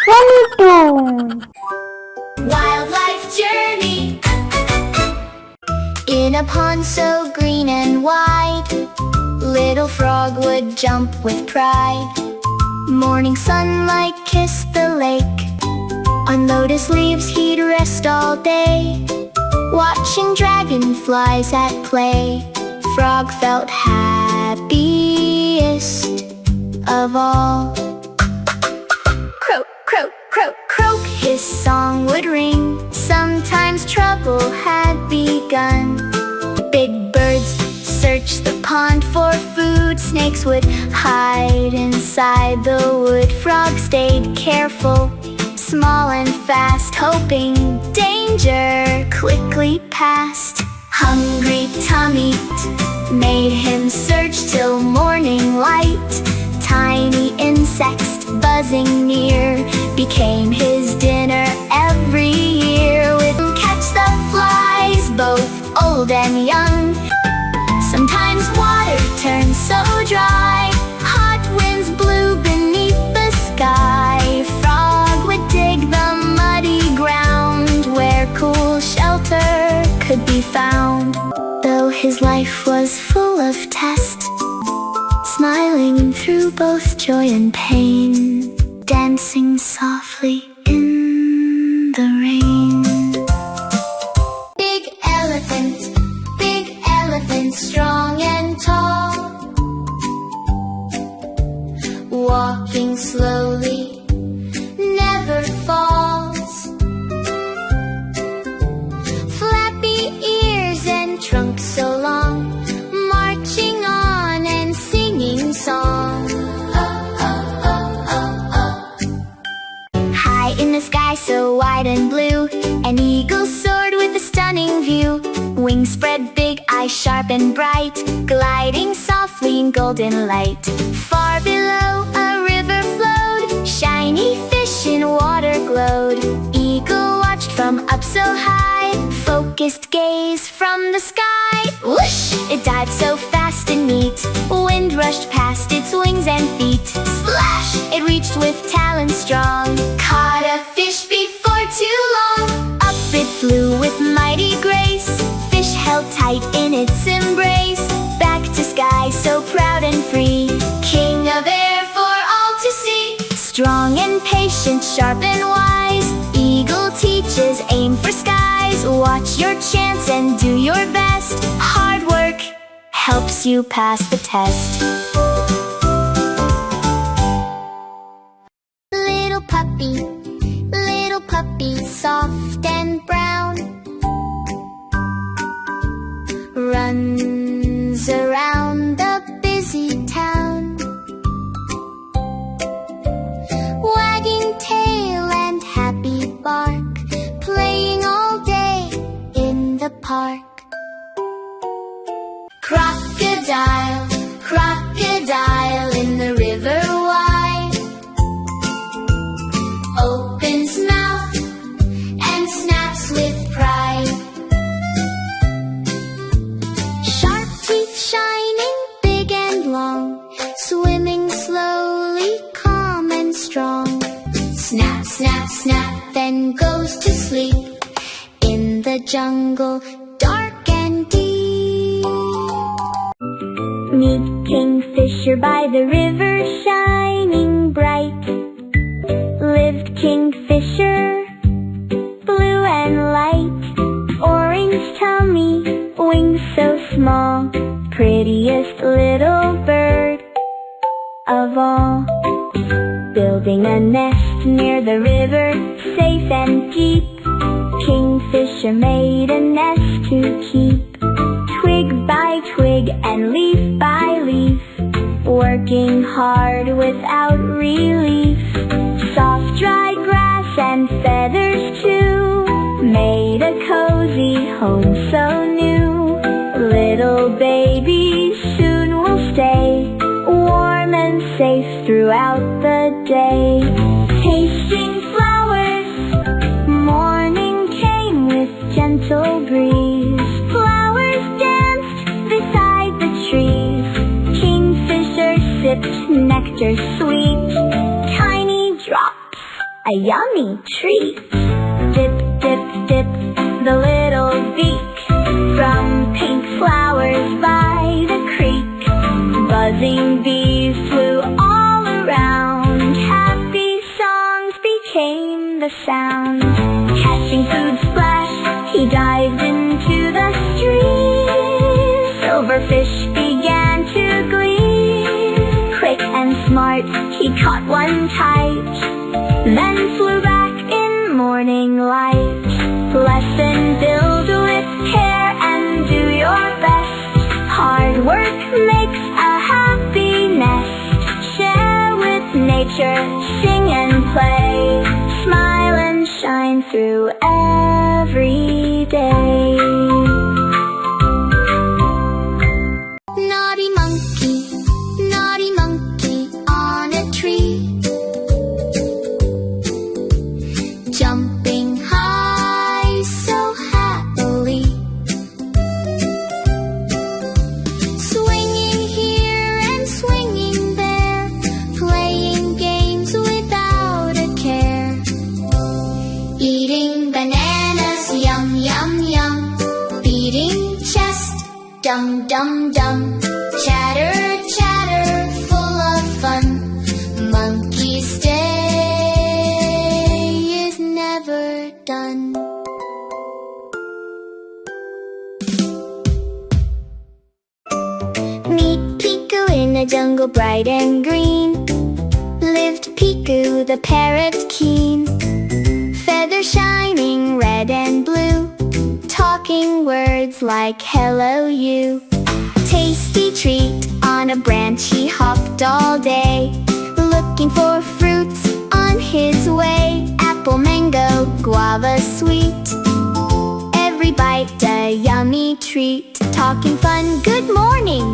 FunnyToon. Wildlife journey. In a pond so green and wide, little frog would jump with pride. Morning sunlight kissed the lake. On lotus leaves he'd rest all day, watching dragonflies at play. Frog felt happiest of all. Croak, croak, croak, croak, his song would ring. Sometimes trouble had begun. Big birds searched the pond for food. Snakes would hide inside the wood. Frog stayed careful, small and fast, hoping danger quickly passed. Hungry tummy made him search till morning light. Tiny insects buzzing near became his dinner every year. With him catch the flies, both old and young. Sometimes water turned so dry, hot winds blew beneath the sky. Frog would dig the muddy ground where cool shelter could be found. Though his life was full of tests, smiling through both joy and pain, dancing softly in the rain. Big elephant, strong and tall, walking slowly, never falls. Flappy ears and trunk so long, marching on and singing song. High in the sky so wide and blue, an eagle soared with a stunning view. Wings spread big, eyes sharp and bright, gliding softly in golden light. Far below a river flowed, shiny fish in water glowed. Eagle watched from up so high, focused gaze from the sky. Whoosh! It dived so fast and neat, wind rushed past its wings and feet. Splash! It reached with talons strong, caught a fish before too long. Up it flew with mighty grace, fish held tight in its embrace. Back to sky so proud and free, king of air for all to see. Strong and patient, sharp and wise, eagle teaches aim for skies. Watch your chance and do your best, hard work helps you pass the test. Little puppy, soft and brown, runs around the busy town, wagging tail and happy bark, playing all day in the park. Crocodile, crocodile in the river wide, opens mouth and snaps with pride. Sharp teeth shining big and long, swimming slowly, calm and strong. Snap, snap, snap, then goes to sleep in the jungle, dark and deep. Meet Kingfisher by the river, shining bright. Lived Kingfisher, blue and light, orange tummy, wings so small, prettiest little bird of all. Building a nest near the river, safe and deep, Kingfisher made a nest to keep. Twig by twig and leaf by leaf, working hard without relief. Soft dry grass and feathers too, made a cozy home so new. Little baby soon will stay, warm and safe throughout the day. Tasting flowers, morning came with gentle breeze. Flowers danced beside the trees, Kingfisher sipped nectar sweet. Tiny drops, a yummy treat. Dip, dip, dip, the little beak from pink flowers by the creek. Buzzing bees flew all around. Happy songs became the sound. Catching food splash, he dived into the stream. Silverfish began to gleam. Quick and smart, he caught one tight, then flew back in morning light. Lesson: build with care and do your best. Hard work makes a happy nest. Share with nature, sing and play. Smile and shine through every day. Naughty monkey on a tree, jumping high so happily, swinging here and swinging there, playing games without a care, eating bananas, yum yum yum, beating chest, dum dum dum, chatter chatter, full of fun. Monkey's day is never done. Meet Piku in a jungle bright and green. Lived Piku the parrot keen. Feathers shining red and blue, talking words like hello you. Tasty treat, on a branch he hopped all day, looking for fruits on his way. Apple, mango, guava, sweet, every bite a yummy treat. Talking fun, good morning,